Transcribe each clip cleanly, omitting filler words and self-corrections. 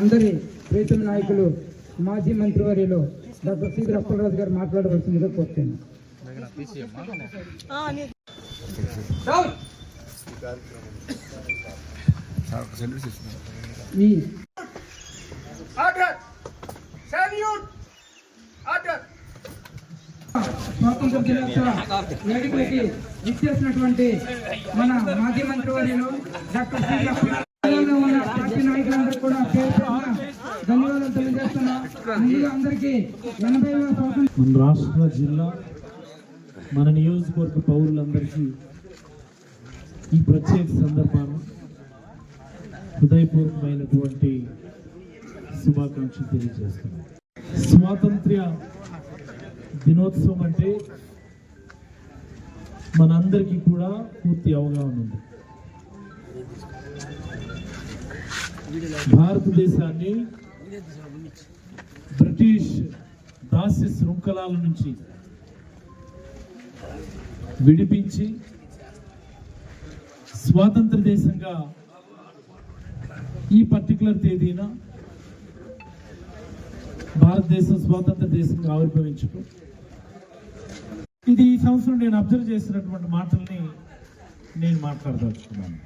అందరి ప్రీతం నాయకులు మాజీ మంత్రివర్యులు డాక్టర్ సి అప్పలరాజు గారు మాట్లాడవలసిందిగా కోరుతున్నాను. స్వాతంత్ర దినోత్సవ వేడుకలకి ఇచ్చేసినటువంటి మన మాజీ మంత్రివర్యులు డాక్టర్ సి అప్పలరాజు ఉన్న పార్టీ నాయకులందరూ కూడా ధన్యవాదాలు తెలియజేస్తున్నా. అందరికీ 80వ స్వాతంత్ర మన రాష్ట్ర జిల్లా మన నియోజకవర్గ పౌరులందరికీ ఈ ప్రత్యేక సందర్భాన్ని హృదయపూర్వకమైనటువంటి శుభాకాంక్షలు తెలియజేస్తున్నాం. స్వాతంత్ర్య దినోత్సవం అంటే మనందరికీ కూడా పూర్తి అవగాహన ఉంది. భారతదేశాన్ని బ్రిటిష్ దాస్య శృంఖలాల నుంచి విడిపించి స్వాతంత్ర దేశంగా ఈ పర్టికులర్ తేదీన భారతదేశం స్వాతంత్ర దేశంగా ఆవిర్భవించడం, ఇది ఈ సంవత్సరం నేను అబ్జర్వ్ చేసినటువంటి మాటల్ని నేను మాట్లాడదలుచుకున్నాను.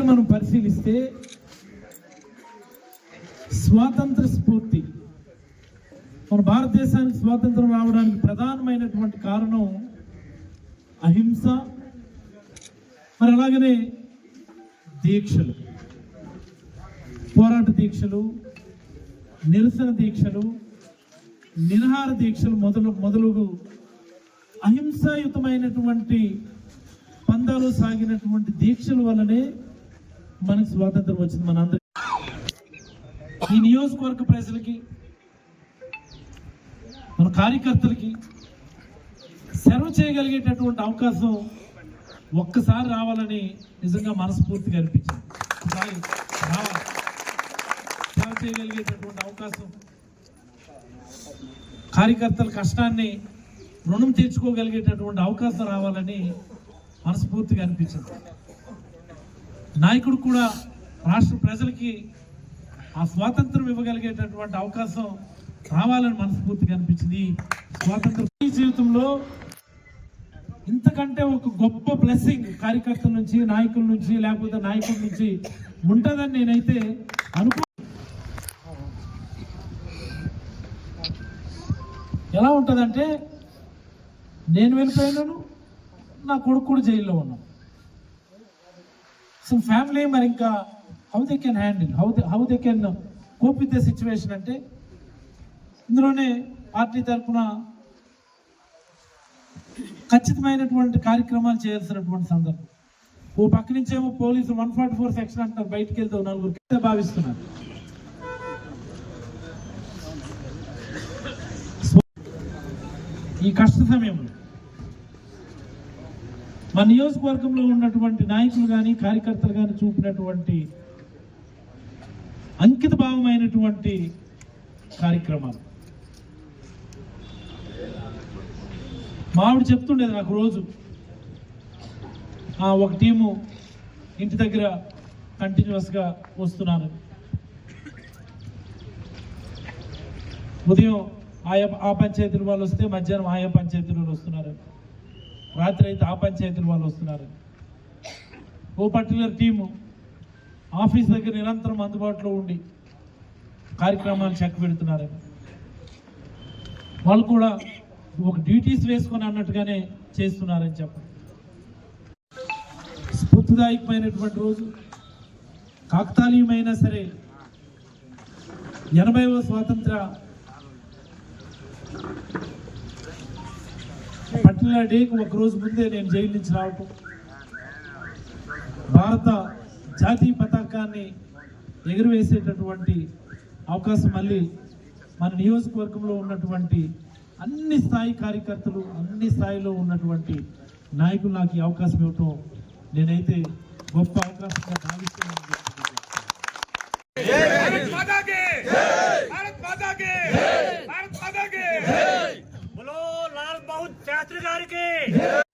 మనం పరిశీలిస్తే స్వాతంత్ర స్ఫూర్తి, మన భారతదేశానికి స్వాతంత్రం రావడానికి ప్రధానమైనటువంటి కారణం అహింస, మరి అలాగనే దీక్షలు, పోరాట దీక్షలు, నిరసన దీక్షలు, నిరాహార దీక్షలు మొదలుగు అహింసాయుతమైనటువంటి పందాలు సాగినటువంటి దీక్షల వల్లనే మనకు స్వాతంత్రం వచ్చింది. మనందరి ఈ నియోజకవర్గ ప్రజలకి, మన కార్యకర్తలకి సర్వ్ చేయగలిగేటటువంటి అవకాశం ఒక్కసారి రావాలని నిజంగా మనస్ఫూర్తిగా అనిపించింది. సర్వ్ చేయగలిగేటటువంటి అవకాశం, కార్యకర్తల కష్టాన్ని రుణం తీర్చుకోగలిగేటటువంటి అవకాశం రావాలని మనస్ఫూర్తిగా అనిపించింది. నాయకుడు కూడా రాష్ట్ర ప్రజలకి ఆ స్వాతంత్రం ఇవ్వగలిగేటటువంటి అవకాశం రావాలని మనస్ఫూర్తిగా అనిపించింది. స్వాతంత్ర జీవితంలో ఇంతకంటే ఒక గొప్ప బ్లెస్సింగ్ కార్యకర్తల నుంచి, నాయకుల నుంచి, లేకపోతే నాయకుల నుంచి ఉంటుందని నేనైతే ఎలా ఉంటుందంటే, నేను వెళ్ళిపోయినాను, నా కొడుకు కూడా జైల్లో ఉన్నాం. సో ఫ్యామిలీ మరి ఇంకా how they can handle, how they can cope with the situation అంటే, ఇందులోనే పార్టీ తరఫున ఖచ్చితమైనటువంటి కార్యక్రమాలు చేయాల్సినటువంటి సందర్భం. ఓ పక్క నుంచేమో పోలీసు 144 సెక్షన్ అంటారు, బయటికి వెళ్తే 4 భావిస్తున్నారు. ఈ కష్ట సమయంలో మన నియోజకవర్గంలో ఉన్నటువంటి నాయకులు కానీ, కార్యకర్తలు కానీ చూపినటువంటి అంకిత భావమైనటువంటి కార్యక్రమాలు. మావిడ చెప్తుండేది నాకు రోజు, ఒక టీము ఇంటి దగ్గర కంటిన్యూస్గా వస్తున్నారు. ఉదయం ఆ పంచాయతీల వాళ్ళు వస్తే మధ్యాహ్నం ఆయా పంచాయతీల వాళ్ళు వస్తున్నారు, రాత్రి అయితే ఆ పంచాయతీల వాళ్ళు వస్తున్నారు. ఓ పర్టికులర్ టీము ఆఫీస్ దగ్గర నిరంతరం అందుబాటులో ఉండి కార్యక్రమాలు చెక్ పెడుతున్నారు. వాళ్ళు కూడా ఒక డ్యూటీస్ వేసుకొని అన్నట్టుగానే చేస్తున్నారని చెప్పండి. స్ఫూర్తిదాయకమైనటువంటి రోజు, కాకతాళీయమైనా సరే 80వ స్వాతంత్ర పర్టికులర్ డేకి ఒకరోజు ముందే నేను జైలు నుంచి రావటం, భారత జాతీయ పతాకాన్ని ఎగురవేసేటటువంటి అవకాశం మళ్ళీ మన నియోజకవర్గంలో ఉన్నటువంటి అన్ని స్థాయి కార్యకర్తలు, అన్ని స్థాయిలో ఉన్నటువంటి నాయకులు నాకు ఈ అవకాశం ఇవ్వటం నేనైతే గొప్ప అవకాశంగా భావిస్తున్నాను.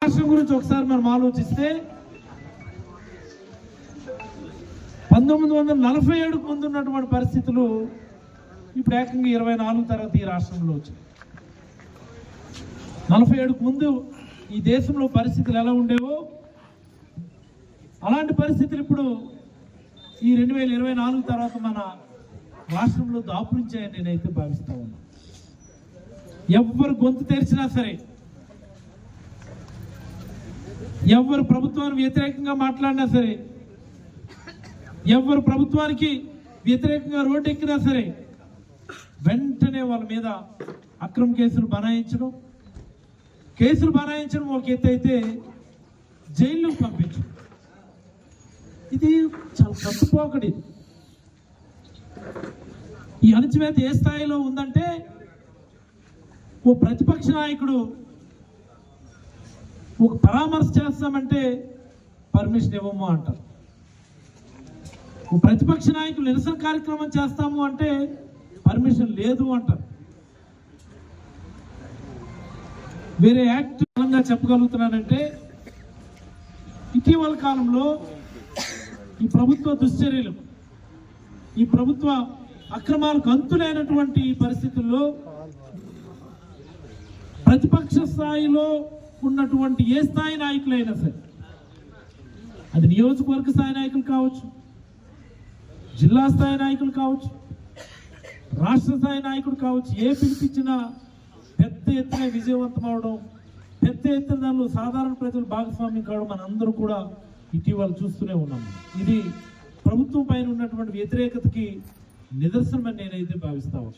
రాష్ట్రం గురించి ఒకసారి మనం ఆలోచిస్తే 1947కు ముందు ఉన్నటువంటి పరిస్థితులు ఇప్పుడు ఏకంగా 24 తరగతి ఈ రాష్ట్రంలో వచ్చాయి. 47కు ముందు ఈ దేశంలో పరిస్థితులు ఎలా ఉండేవో అలాంటి పరిస్థితులు ఇప్పుడు ఈ 2024 తర్వాత మన రాష్ట్రంలో దాపురించాయని నేనైతే భావిస్తా ఉన్నా. ఎవ్వరు గొంతు తెరిచినా సరే, ఎవరు ప్రభుత్వానికి వ్యతిరేకంగా మాట్లాడినా సరే, ఎవరు ప్రభుత్వానికి వ్యతిరేకంగా రోడ్డు ఎక్కినా సరే వెంటనే వాళ్ళ మీద అక్రమ కేసులు బనాయించడం ఒక ఎత్తు అయితే జైల్లోకి పంపించడం, ఇది చాలా తప్పుపోకడి. ఈ అణచివేత ఏ స్థాయిలో ఉందంటే ఓ ప్రతిపక్ష నాయకుడు ఒక పరామర్శ చేస్తామంటే పర్మిషన్ ఇవ్వము అంటారు. ఓ ప్రతిపక్ష నాయకులు నిరసన కార్యక్రమం చేస్తాము అంటే పర్మిషన్ లేదు అంటారు. వేరే యాక్ట్ బలంగా చెప్పగలుగుతున్నానంటే ఇటీవల కాలంలో ఈ ప్రభుత్వ దుశ్చర్యలు, ఈ ప్రభుత్వ అక్రమాలకు అంతులేనటువంటి ఈ పరిస్థితుల్లో ప్రతిపక్ష స్థాయిలో ఉన్నటువంటి ఏ స్థాయి నాయకులైనా సరే, అది నియోజకవర్గ స్థాయి నాయకులు కావచ్చు, జిల్లా స్థాయి నాయకులు కావచ్చు, రాష్ట్ర స్థాయి నాయకుడు కావచ్చు, ఏ పిలిపించినా పెద్ద ఎత్తున విజయవంతం అవడం, పెద్ద ఎత్తున దానిలో సాధారణ ప్రజలు భాగస్వామ్యం కావడం మనందరూ కూడా ఇటీవల చూస్తూనే ఉన్నాము. ఇది ప్రభుత్వం పైన ఉన్నటువంటి వ్యతిరేకతకి నిదర్శనమని నేనైతే భావిస్తాను.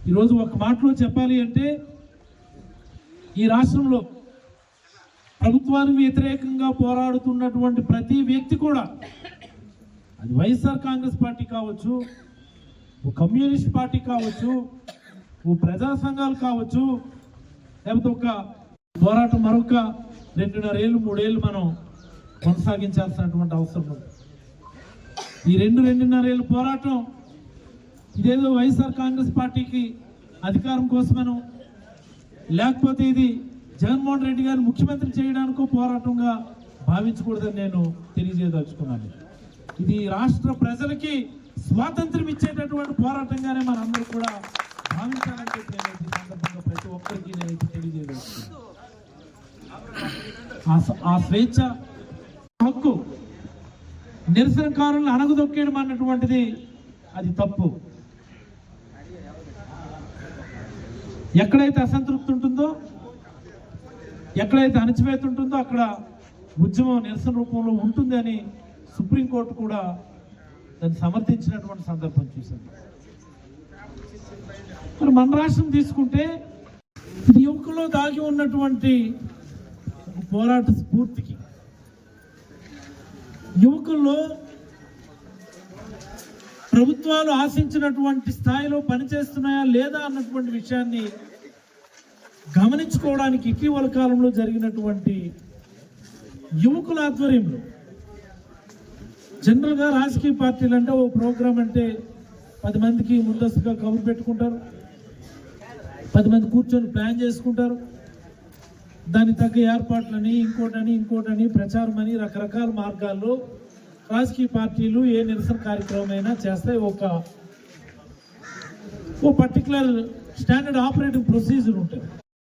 ఈరోజు ఒక మాటలో చెప్పాలి అంటే ఈ రాష్ట్రంలో ప్రభుత్వానికి వ్యతిరేకంగా పోరాడుతున్నటువంటి ప్రతి వ్యక్తి కూడా, అది వైఎస్ఆర్ కాంగ్రెస్ పార్టీ కావచ్చు, ఓ కమ్యూనిస్ట్ పార్టీ కావచ్చు, ఓ ప్రజా సంఘాలు కావచ్చు, లేకపోతే ఒక పోరాటం మరొక 2.5 ఏళ్ళు 3 ఏళ్ళు మనం కొనసాగించాల్సినటువంటి అవసరం ఉంది. ఈ 2.5 ఏళ్ళ పోరాటం ఇదేదో వైఎస్ఆర్ కాంగ్రెస్ పార్టీకి అధికారం కోసమనో, లేకపోతే ఇది జగన్మోహన్ రెడ్డి గారిని ముఖ్యమంత్రి చేయడానికో పోరాటంగా భావించకూడదని నేను తెలియజేయదలుచుకున్నాను. ఇది రాష్ట్ర ప్రజలకి స్వాతంత్రం ఇచ్చేటటువంటి పోరాటంగానే మనందరూ కూడా భావించాలని చెప్పి నేను ఈ సందర్భంగా ప్రతి ఒక్కరికి నేనైతే తెలియజేయదలుచుకున్నాను. ఆ స్వేచ్ఛ హక్కు, నిరసనకారులను అణగదొక్కేయడం అన్నటువంటిది అది తప్పు. ఎక్కడైతే అసంతృప్తి ఉంటుందో, ఎక్కడైతే అణచివేత ఉంటుందో అక్కడ ఉద్యమం నిరసన రూపంలో ఉంటుంది అని సుప్రీంకోర్టు కూడా దాన్ని సమర్థించినటువంటి సందర్భం చూశాను. మరి మన రాష్ట్రం తీసుకుంటే ఇది యువకుల్లో దాగి ఉన్నటువంటి పోరాట స్ఫూర్తికి, యువకుల్లో ప్రభుత్వాలు ఆశించినటువంటి స్థాయిలో పనిచేస్తున్నాయా లేదా అన్నటువంటి విషయాన్ని గమనించుకోవడానికి ఇటీవల కాలంలో జరిగినటువంటి యువకుల ఆధ్వర్యంలో, జనరల్గా రాజకీయ పార్టీలు అంటే ఓ ప్రోగ్రాం అంటే 10 మందికి ముందస్తుగా కబురు పెట్టుకుంటారు, 10 మంది కూర్చొని ప్లాన్ చేసుకుంటారు, దానికి తగ్గ ఏర్పాట్లని ఇంకోటని ప్రచారం అని రకరకాల మార్గాల్లో రాజకీయ పార్టీలు ఏ నిరసన కార్యక్రమం అయినా చేస్తాయి. ఓ పర్టికులర్ స్టాండర్డ్ ఆపరేటింగ్ ప్రొసీజర్ ఉంటుంది.